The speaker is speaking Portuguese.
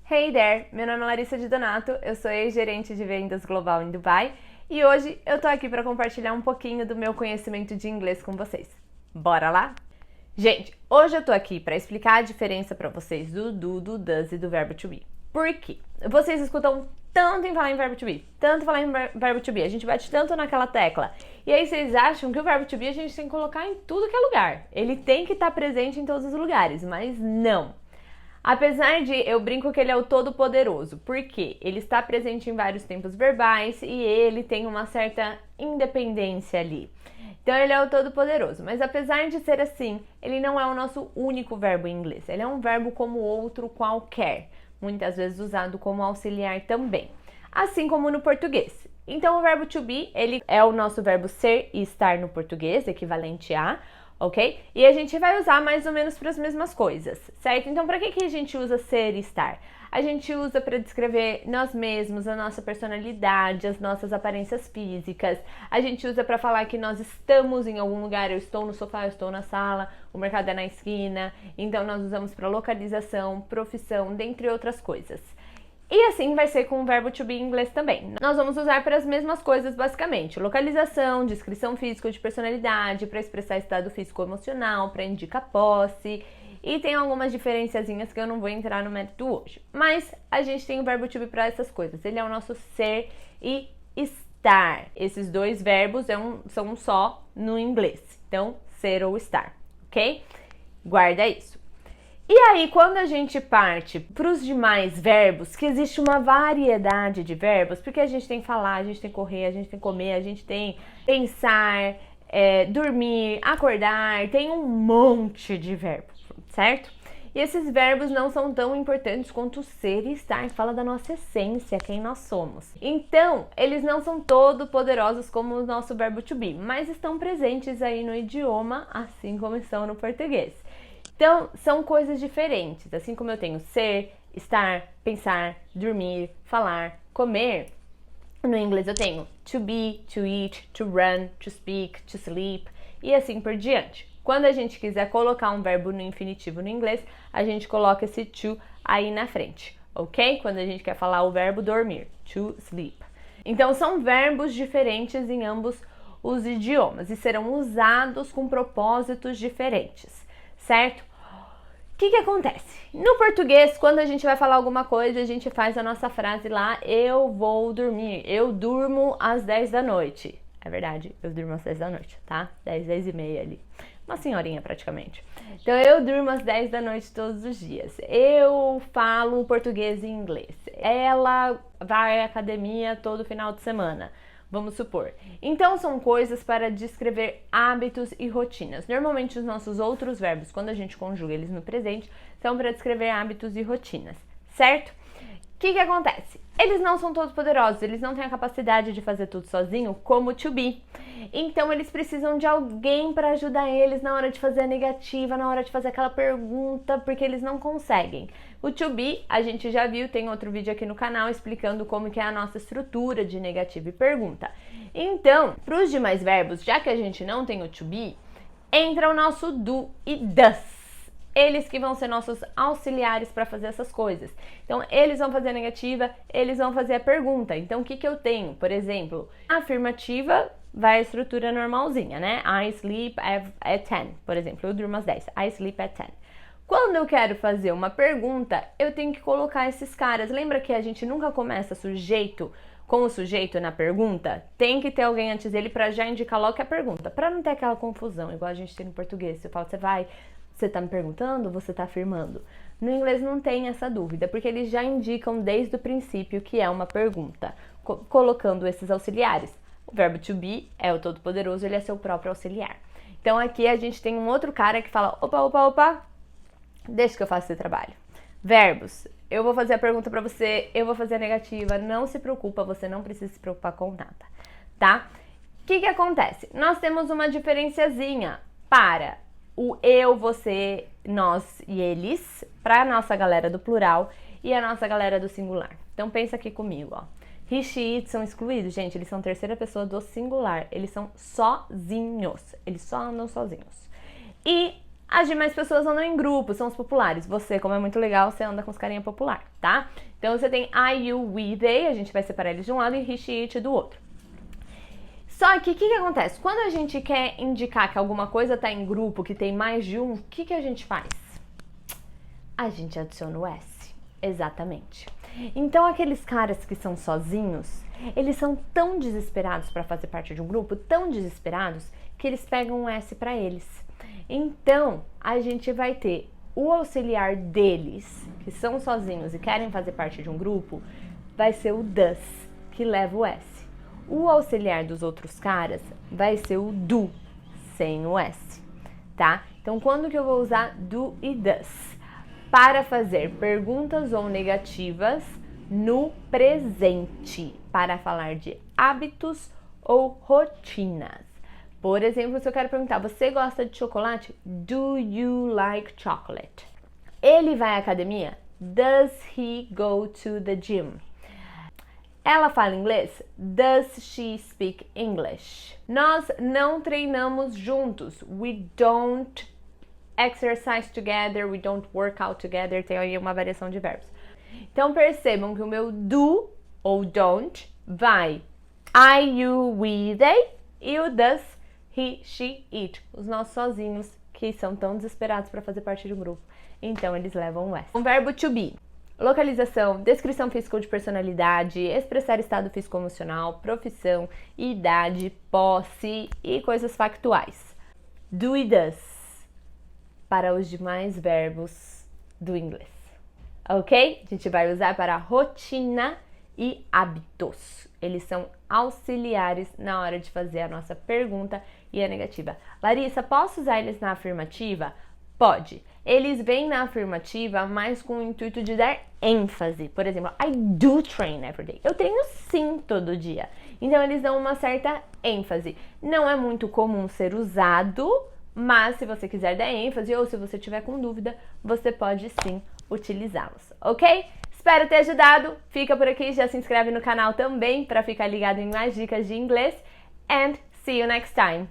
Hey there! Meu nome é Larissa de Donato, eu sou ex-gerente de vendas global em Dubai e hoje eu tô aqui para compartilhar um pouquinho do meu conhecimento de inglês com vocês. Bora lá? Gente, hoje eu tô aqui para explicar a diferença para vocês do does e do verbo to be. Por quê? Vocês escutam tanto em falar em verbo to be, tanto falar em verbo to be, a gente bate tanto naquela tecla. E aí vocês acham que o verbo to be a gente tem que colocar em tudo que é lugar. Ele tem que estar presente em todos os lugares, mas não. Apesar de, eu brinco que ele é o todo-poderoso, porque ele está presente em vários tempos verbais e ele tem uma certa independência ali. Então ele é o todo-poderoso, mas apesar de ser assim, ele não é o nosso único verbo em inglês. Ele é um verbo como outro qualquer, muitas vezes usado como auxiliar também, assim como no português. Então o verbo to be, ele é o nosso verbo ser e estar no português, equivalente a, ok? E a gente vai usar mais ou menos para as mesmas coisas, certo? Então, para que a gente usa ser e estar? A gente usa para descrever nós mesmos, a nossa personalidade, as nossas aparências físicas. A gente usa para falar que nós estamos em algum lugar. Eu estou no sofá, eu estou na sala, o mercado é na esquina. Então, nós usamos para localização, profissão, dentre outras coisas. E assim vai ser com o verbo to be em inglês também. Nós vamos usar para as mesmas coisas basicamente. Localização, descrição física de personalidade, para expressar estado físico-emocional, para indicar posse. E tem algumas diferenciazinhas que eu não vou entrar no mérito hoje. Mas a gente tem o verbo to be para essas coisas. Ele é o nosso ser e estar. Esses dois verbos são um só no inglês. Então, ser ou estar, ok? Guarda isso. E aí, quando a gente parte para os demais verbos, que existe uma variedade de verbos, porque a gente tem falar, a gente tem correr, a gente tem comer, a gente tem pensar, dormir, acordar, tem um monte de verbos, certo? E esses verbos não são tão importantes quanto ser e estar, que fala da nossa essência, quem nós somos. Então, eles não são todo poderosos como o nosso verbo to be, mas estão presentes aí no idioma, assim como estão no português. Então, são coisas diferentes, assim como eu tenho ser, estar, pensar, dormir, falar, comer. No inglês eu tenho to be, to eat, to run, to speak, to sleep e assim por diante. Quando a gente quiser colocar um verbo no infinitivo no inglês, a gente coloca esse to aí na frente, ok? Quando a gente quer falar o verbo dormir, to sleep. Então, são verbos diferentes em ambos os idiomas e serão usados com propósitos diferentes. Certo? O que acontece? No português, quando a gente vai falar alguma coisa, a gente faz a nossa frase lá, eu vou dormir, eu durmo às 10 da noite. É verdade, eu durmo às 10 da noite, tá? 10, 10 e meia ali. Uma senhorinha praticamente. Então, eu durmo às 10 da noite todos os dias. Eu falo português e inglês. Ela vai à academia todo final de semana. Vamos supor. Então, são coisas para descrever hábitos e rotinas. Normalmente, os nossos outros verbos, quando a gente conjuga eles no presente, são para descrever hábitos e rotinas, certo? O que acontece? Eles não são todos poderosos, eles não têm a capacidade de fazer tudo sozinho, como to be. Então, eles precisam de alguém para ajudar eles na hora de fazer a negativa, na hora de fazer aquela pergunta, porque eles não conseguem. O to be, a gente já viu, tem outro vídeo aqui no canal explicando como que é a nossa estrutura de negativa e pergunta. Então, para os demais verbos, já que a gente não tem o to be, entra o nosso do e does. Eles que vão ser nossos auxiliares para fazer essas coisas. Então, eles vão fazer a negativa, eles vão fazer a pergunta. Então, o que eu tenho? Por exemplo, a afirmativa vai a estrutura normalzinha, né? I sleep at 10, por exemplo. Eu durmo às 10. I sleep at 10. Quando eu quero fazer uma pergunta, eu tenho que colocar esses caras. Lembra que a gente nunca começa sujeito com o sujeito na pergunta? Tem que ter alguém antes dele para já indicar logo que é a pergunta. Para não ter aquela confusão, igual a gente tem no português. Você fala, você tá me perguntando ou você tá afirmando? No inglês não tem essa dúvida, porque eles já indicam desde o princípio que é uma pergunta, colocando esses auxiliares. O verbo to be é o todo-poderoso, ele é seu próprio auxiliar. Então aqui a gente tem um outro cara que fala, opa, deixa que eu faça esse trabalho. Verbos, eu vou fazer a pergunta pra você, eu vou fazer a negativa, não se preocupa, você não precisa se preocupar com nada, tá? O que acontece? Nós temos uma diferenciazinha para o eu, você, nós e eles, para a nossa galera do plural e a nossa galera do singular. Então pensa aqui comigo, ó. He, she, it são excluídos, gente, eles são terceira pessoa do singular, eles são sozinhos, eles só andam sozinhos. E As demais pessoas andam em grupo, são os populares. Você, como é muito legal, você anda com os carinha popular, tá? Então você tem I, you, we, they, a gente vai separar eles de um lado e he, she, it do outro. Só que o que acontece? Quando a gente quer indicar que alguma coisa tá em grupo, que tem mais de um, o que a gente faz? A gente adiciona o S. Exatamente. Então aqueles caras que são sozinhos, eles são tão desesperados para fazer parte de um grupo, tão desesperados, que eles pegam um S para eles. Então a gente vai ter o auxiliar deles, que são sozinhos e querem fazer parte de um grupo, vai ser o does, que leva o S. O auxiliar dos outros caras vai ser o do, sem o S, tá? Então, quando que eu vou usar do e does? Para fazer perguntas ou negativas no presente, para falar de hábitos ou rotinas. Por exemplo, se eu quero perguntar, você gosta de chocolate? Do you like chocolate? Ele vai à academia? Does he go to the gym? Ela fala inglês? Does she speak English? Nós não treinamos juntos. We don't exercise together, we don't work out together. Tem aí uma variação de verbos. Então percebam que o meu do ou don't vai I, you, we, they, e o does, he, she, it. Os nossos sozinhos que são tão desesperados para fazer parte de um grupo. Então eles levam o S. O verbo to be. Localização, descrição física ou de personalidade, expressar estado físico-emocional, profissão, idade, posse e coisas factuais. Do e does para os demais verbos do inglês. Ok? A gente vai usar para rotina e hábitos. Eles são auxiliares na hora de fazer a nossa pergunta e a negativa. Larissa, posso usar eles na afirmativa? Pode. Eles vêm na afirmativa, mas com o intuito de dar ênfase. Por exemplo, I do train every day. Eu treino sim todo dia. Então, eles dão uma certa ênfase. Não é muito comum ser usado, mas se você quiser dar ênfase ou se você tiver com dúvida, você pode sim utilizá-los, ok? Espero ter ajudado. Fica por aqui, já se inscreve no canal também para ficar ligado em mais dicas de inglês. And see you next time.